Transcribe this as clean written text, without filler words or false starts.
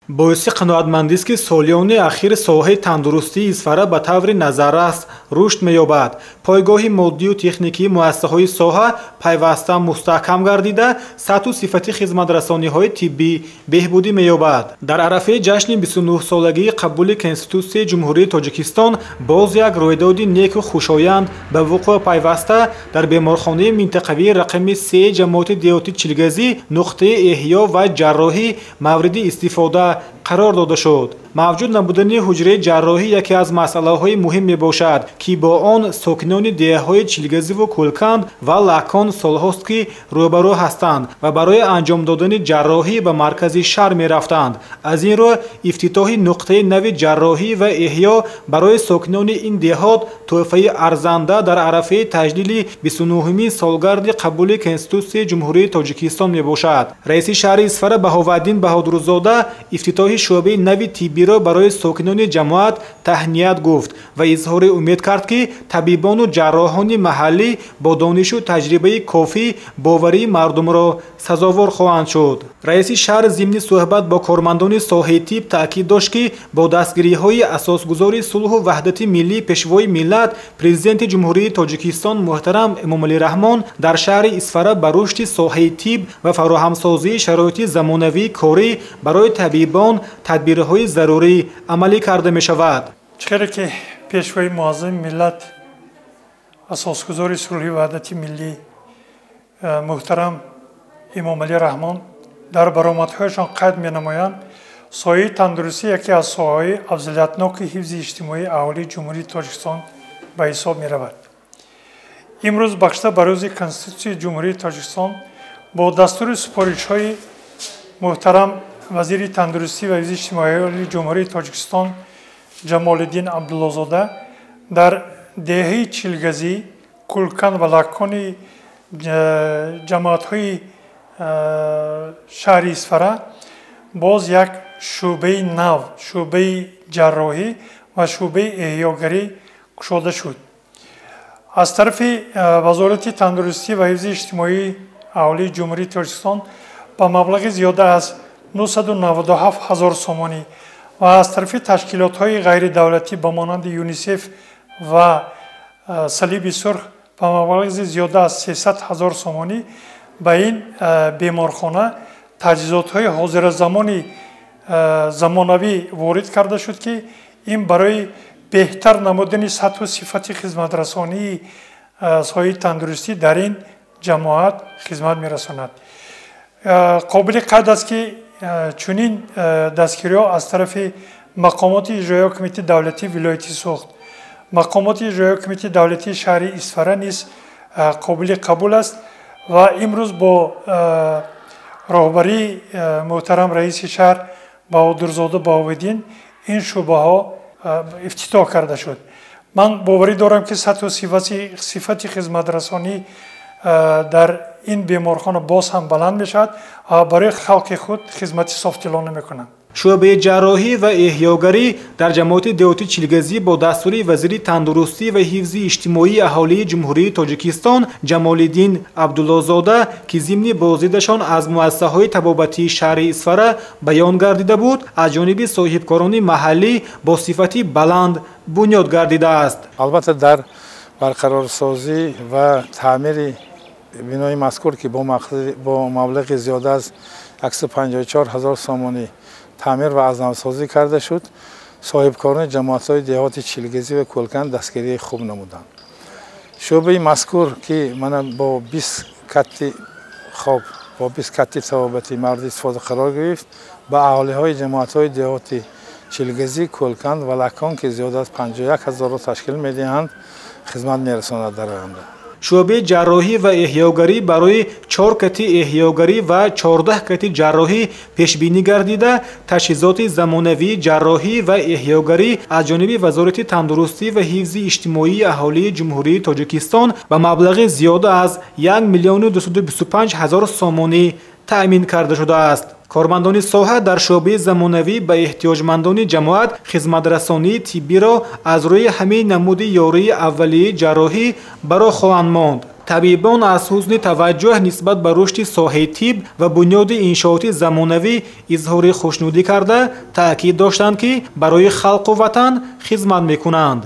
боиси қаноатмандист ки солиёни ахир соҳаи тандурустии изфара ба таври назаррас рушд меёбад. Пойгоҳи моддию техникии муассисаҳои соҳа пайваста мустаҳкам гардида, сатҳу сифати хизматрасониҳои тиббӣ беҳбудӣ меёбад. Дар арафаи ҷашни 29-солагии қабули Конститутсияи Ҷумҳурии Тоҷикистон боз як рӯйдоди неку хушоянд ба вуқӯъ пайваста дар беморхонаи минтақавии рақами 3 ҷамоати диҳоти Чилгазӣ нуқтаи эҳё ва ҷарроҳӣ мавриди истифода қарор дода шуд. мавҷуд набудани ҳуҷраи ҷарроҳӣ яке аз масъалаҳои муҳим мебошад, ки бо он сокинони деҳаҳои Чилгазиву Кӯлканд ва Лакон солҳост ки рӯбарӯ ҳастанд ва барои анҷом додани ҷарроҳӣ ба маркази шаҳр мерафтанд. Аз ин рӯ ифтитоҳи нуқтаи нави ҷарроҳӣ ва эҳё барои сокинони ин деҳот тӯҳфаи арзанда дар арафаи таҷлили 29-умин солгарди қабули Конститутсияи Ҷумҳурии Тоҷикистон мебошад. раиси шаҳри Исфара Баҳоваддин Баҳодурзода ифтитоҳи шуъбаи нави тиббиро барои сокинони ҷамоат таҳният гуфт ва изҳори умед кард, ки табибону ҷарроҳони маҳаллӣ бо донишу таҷрибаи кофӣ боварии мардумро сазовор хоҳанд шуд. раиси шаҳр зимни суҳбат бо кормандони соҳаи тиб таъкид дошт, ки бо дастгириҳои асосгузори сулҳу ваҳдати миллӣ пешвои миллат президенти Ҷумҳурии Тоҷикистон муҳтарам Эмомалӣ Раҳмон дар шаҳри Исфара ба рушди соҳаи тиб ва фароҳамсозии шароити замонавии корӣ барои табибон тадбирҳои зарурӣ амалӣ карда мешавад. чхеле ки пешвои муаззами миллат асосгузори сулҳи ваҳдати миллӣ муҳтарам Эмомалӣ Раҳмон дар баромадҳояшон қайд менамоянд, соҳаи тандурустӣ яке аз соҳаҳои афзалиятноки ҳифзи иҷтимоии аҳолии Ҷумҳурии Тоҷикистон ба ҳисоб меравад. имрӯз бахшида ба рӯзи Конститутсияи Ҷумҳурии Тоҷикистон бо дастури супоришҳои муҳтарам вазири тандурустӣ ва ҳифзи иҷтимоии аҳолии Ҷумҳурии Тоҷикистон Ҷамолиддин Абдуллозода дар деҳаи Чилгазӣ, Кӯлканд ва Лакони ҷамоатҳои шаҳри Исфара боз як шӯъбаи нав, шӯъбаи ҷарроҳӣ ва шӯъбаи эҳёгарӣ кушода шуд. аз тарафи вазорати тандурустӣ ва ҳифзи иҷтимоии аҳолии Ҷумҳурии Тоҷикистон ба маблағи зиёда аз 997 000 сомонӣ ва аз тарафи ташкилотҳои ғайридавлатӣ ба монанди ЮНИСЕФ ва Салиби Сурх ба маблағи зиёда аз 300 000 сомонӣ ба ин беморхона таҷҳизотҳои ҳозиразамони замонавӣ ворид карда шуд, ки ин барои беҳтар намудани сатҳу сифати хизматрасонии соҳаи тандурустӣ дар ин ҷамоат хизмат мерасонад. қобили қайд аст, ки чунин дастгириҳо аз тарафи мақомоти иҷроия ҳукумати давлатии вилояти Суғд, мақомоти иҷроия ҳукумати давлатии шаҳри Исфара низ қобили қабул аст ва имрӯз бо роҳбарии муҳтарам раиси шаҳр Баҳодурзода Баҳоваддин ин шӯъбаҳо ифтитоҳ карда шуд. ман боварӣ дорам, ки сатҳу сифати хизматрасонӣ дар ин беморхона боз ҳам баланд мешавад ва барои халқи худ хизмати софдилона мекунанд. шӯъбаи ҷарроҳӣ ва эҳёгарӣ дар ҷамоати деҳоти Чилгазӣ бо дастури вазири тандурустӣ ва ҳифзи иҷтимоии аҳолии Ҷумҳурии Тоҷикистон Ҷамолиддин Абдуллозода, ки зимни боздидашон аз муассисаҳои табобатии шаҳри Исфара баён гардида буд, аз ҷониби соҳибкорони маҳаллӣ бо сифати баланд бунёд гардидааст. албатта дар барқарорсозӣ ва таъмири бинои мазкур, ки бо маблағи зиёда аз 154 000 сомонӣ таъмир ва азнавсозӣ карда шуд, соҳибкорони ҷамоатҳои деҳоти Чилгазӣ ва Кӯлканд дастгирии хуб намуданд. шӯъбаи мазкур, ки мана бо 20 катти хоб, бо 20 катти табобати мавриди истифода қарор гирифт, ба аҳолиҳои ҷамоатҳои деҳоти Чилгазӣ, Кӯлканд ва Лакон, ки зиёда аз 51 000 ташкил медиҳанд, хизмат мерасонад дар оянда. шӯъбаи ҷарроҳӣ ва эҳёгарӣ барои 4 кати эҳёгарӣ ва 14 кати ҷарроҳӣ пешбинӣ гардида, таҷҳизоти замонавии ҷарроҳӣ ва эҳёгарӣ аз ҷониби вазорати тандурустӣ ва ҳифзи иҷтимоии аҳолии Ҷумҳурии Тоҷикистон ба маблағи зиёда аз 1 225 000 сомонӣ таъмин карда шудааст. кормандони соҳа дар шӯъбаи замонавӣ ба эҳтиёҷмандони ҷамоат хизматрасонии тиббиро аз рӯи ҳамин намуди ёрии аввалияи ҷарроҳӣ баро хоҳанд монд. табибон аз ҳусни таваҷҷӯҳ нисбат ба рушди соҳаи тиб ва бунёди иншооти замонавӣ изҳори хушнудӣ карда, таъкид доштанд, ки барои халқу ватан хизмат мекунанд.